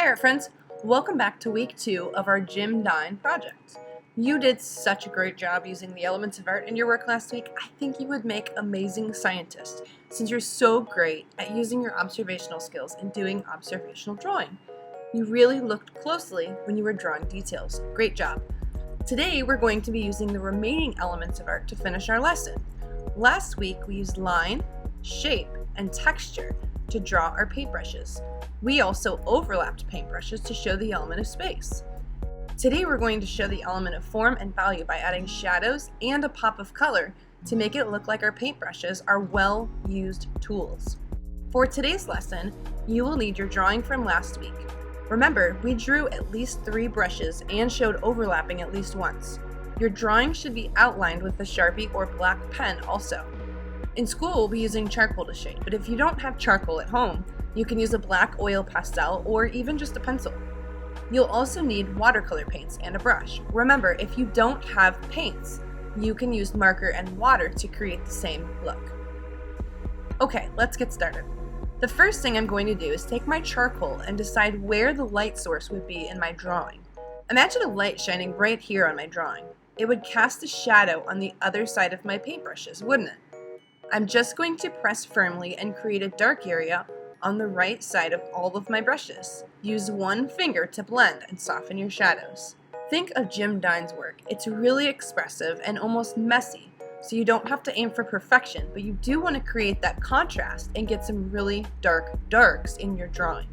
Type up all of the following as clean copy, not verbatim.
Hi art friends, welcome back to week 2 of our Dine project. You did such a great job using the elements of art in your work last week. I think you would make amazing scientists since you're so great at using your observational skills and doing observational drawing. You really looked closely when you were drawing details. Great job. Today we're going to be using the remaining elements of art to finish our lesson. Last week we used line, shape, and texture to draw our paintbrushes. We also overlapped paintbrushes to show the element of space. Today we're going to show the element of form and value by adding shadows and a pop of color to make it look like our paintbrushes are well-used tools. For today's lesson, you will need your drawing from last week. Remember, we drew at least 3 brushes and showed overlapping at least once. Your drawing should be outlined with a Sharpie or black pen also. In school, we'll be using charcoal to shade, but if you don't have charcoal at home, you can use a black oil pastel or even just a pencil. You'll also need watercolor paints and a brush. Remember, if you don't have paints, you can use marker and water to create the same look. Okay, let's get started. The first thing I'm going to do is take my charcoal and decide where the light source would be in my drawing. Imagine a light shining right here on my drawing. It would cast a shadow on the other side of my paintbrushes, wouldn't it? I'm just going to press firmly and create a dark area on the right side of all of my brushes. Use one finger to blend and soften your shadows. Think of Dine's work. It's really expressive and almost messy, so you don't have to aim for perfection, but you do want to create that contrast and get some really dark darks in your drawing.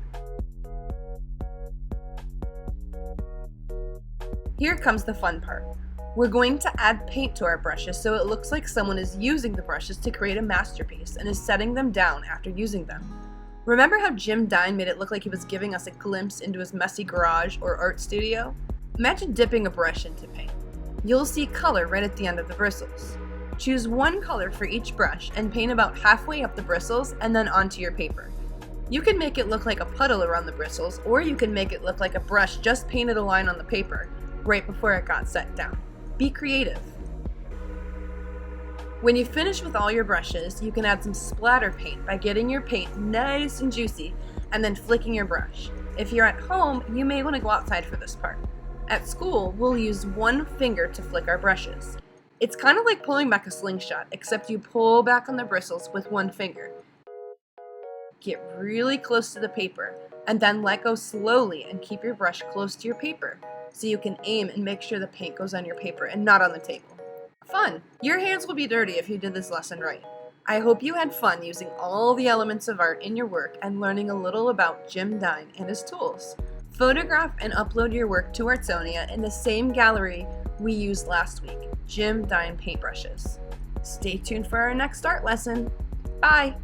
Here comes the fun part. We're going to add paint to our brushes so it looks like someone is using the brushes to create a masterpiece and is setting them down after using them. Remember how Dine made it look like he was giving us a glimpse into his messy garage or art studio? Imagine dipping a brush into paint. You'll see color right at the end of the bristles. Choose one color for each brush and paint about halfway up the bristles and then onto your paper. You can make it look like a puddle around the bristles, or you can make it look like a brush just painted a line on the paper right before it got set down. Be creative. When you finish with all your brushes, you can add some splatter paint by getting your paint nice and juicy and then flicking your brush. If you're at home, you may want to go outside for this part. At school, we'll use one finger to flick our brushes. It's kind of like pulling back a slingshot, except you pull back on the bristles with one finger. Get really close to the paper and then let go slowly and keep your brush close to your paper so you can aim and make sure the paint goes on your paper and not on the table. Fun! Your hands will be dirty if you did this lesson right. I hope you had fun using all the elements of art in your work and learning a little about Dine and his tools. Photograph and upload your work to Artsonia in the same gallery we used last week, Dine Paintbrushes. Stay tuned for our next art lesson. Bye!